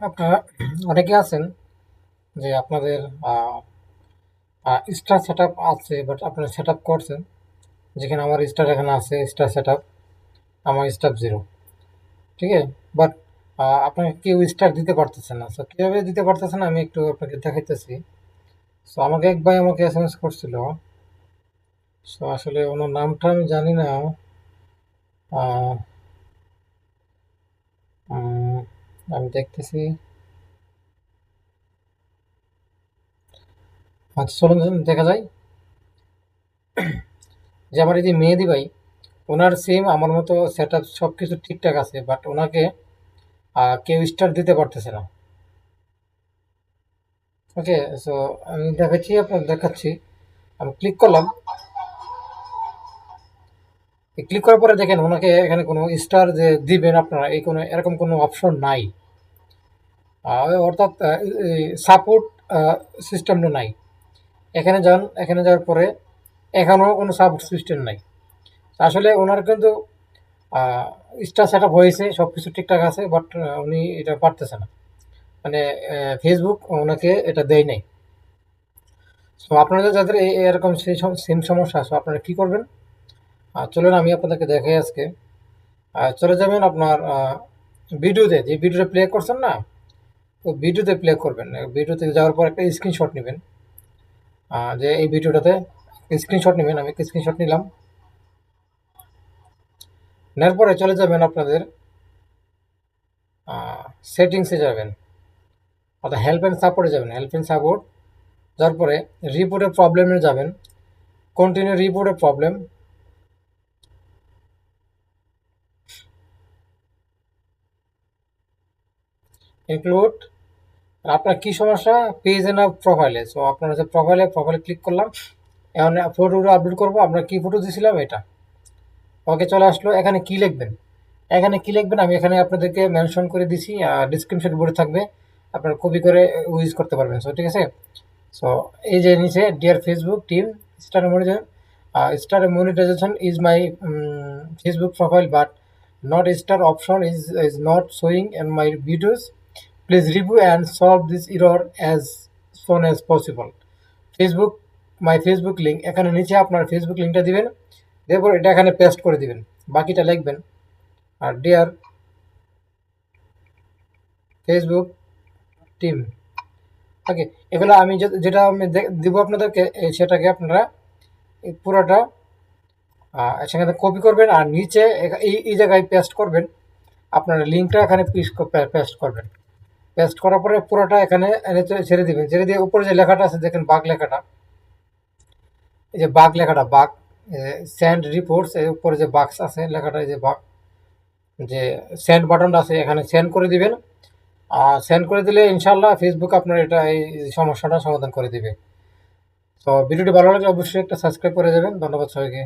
আপনারা অনেকে আছেন যে আপনাদের স্টার সেট আপ আছে, বাট আপনারা সেট আপ করছেন, যেখানে আমার স্টার এখানে আছে, স্টার সেট আপ, আমার স্টার জিরো। ঠিক আছে, বাট আপনাকে কেউ স্টার দিতে পারতেছে না। সো কীভাবে দিতে পারতেছে না আমি একটু আপনাকে দেখাইতেছি। সো আমাকে এক ভাই আমাকে SMS করছিল। সো আসলে ওনার নামটা আমি জানি না। আহ, আমি দেখতেছি। আচ্ছা, চলুন দেখা যায় যে আমার এই যে মেহেদি ভাই, ওনার সেম আমার মতো সেট আপ সব কিছু ঠিকঠাক আছে, বাট ওনাকে কেউ স্টার দিতে পারতেছে না। ওকে, সো আমি দেখাচ্ছি, আপনার দেখাচ্ছি। আমি ক্লিক করলাম। ক্লিক করার পরে দেখেন ওনাকে এখানে কোনো স্টার যে দিবেন আপনারা, এই কোনো এরকম কোনো অপশন নাই। অর্থাৎ সাপোর্ট সিস্টেমটা নাই। এখানে যান, এখানে যাওয়ার পরে এখানেও কোনো সাপোর্ট সিস্টেম নাই। আসলে ওনার কিন্তু স্টার সেট আপ হয়েছে, সব কিছু ঠিকঠাক আছে, বাট উনি এটা পারতেছে না। মানে ফেসবুক ওনাকে এটা দেয় নাই। সো আপনাদের যাদের এরকম সেই সেম সমস্যা আছে, আপনারা কি করবেন? চলুন আমি আপনাদেরকে দেখাই আজকে। চলে যাবেন আপনার ভিডিওতে, যে ভিডিওটা প্লে করছেন না, তো ভিডিওতে প্লে করবেন। ভিডিওতে যাওয়ার পর একটা স্ক্রিনশট নেবেন। যে এই ভিডিওটাতে স্ক্রিনশট নেবেন, আমি একটা স্ক্রিনশট নিলাম। নেওয়ার পরে চলে যাবেন আপনাদের সেটিংসে যাবেন, অর্থাৎ হেল্প অ্যান্ড সাপোর্টে যাবেন। হেল্প অ্যান্ড সাপোর্ট যাওয়ার পরে রিপোর্টের প্রবলেমে যাবেন। কন্টিনিউ রিপোর্টের প্রবলেম, ইনক্লুড আপনার কি সমস্যা, পেজ না প্রোফাইলে। সো আপনার হচ্ছে প্রোফাইলে ক্লিক করলাম। এখন ফটোগুলো আপলোড করবো। আপনার কি ফটো দিয়েছিলাম এটা, ওকে চলে আসলো। এখানে কি লিখবেন, এখানে কি লিখবেন আমি এখানে আপনাদেরকে মেনশন করে দিছি, ডিসক্রিপশন বোর্ডে থাকবে, আপনারা কপি করে ইউজ করতে পারবেন। সো ঠিক আছে। সো এই যে নিচে dear Facebook team, star monetisation is my Facebook profile, but not star option is not showing in my videos. Please review and solve this error as soon as possible. Facebook, my Facebook link, এখানে নিচে আপনার Facebook লিঙ্কটা দিবেন, এরপর এটা এখানে paste করে দিবেন, বাকিটা লিখবেন। আর ডিয়ার ফেসবুক টিম, ওকে, এগুলো আমি যেটা আমি দিব আপনাদেরকে, সেটাকে আপনারা এই পুরোটা সেখানে কপি করবেন, আর নিচে এই জায়গায় পেস্ট করবেন। আপনারা লিঙ্কটা এখানে পেস্ট করবেন। পেস্ট করার পরে পুরোটা এখানে ছেড়ে দিবেন। ছেড়ে দিয়ে উপরে যে লেখাটা আছে দেখেন, বাঘ লেখাটা, এই যে বাঘ লেখাটা, বাঘ সেন্ড রিপোর্টস, এর উপরে যে বাক্স আছে লেখাটা, এই যে বাঘ, যে সেন্ড বাটনটা আছে এখানে সেন্ড করে দিবেন। সেন্ড করে দিলে ইনশাল্লাহ ফেসবুক আপনার এটা এই সমস্যাটা সমাধান করে দিবে। তো ভিডিওটি ভালো লাগলে অবশ্যই একটা সাবস্ক্রাইব করে দেবেন। ধন্যবাদ সবাইকে।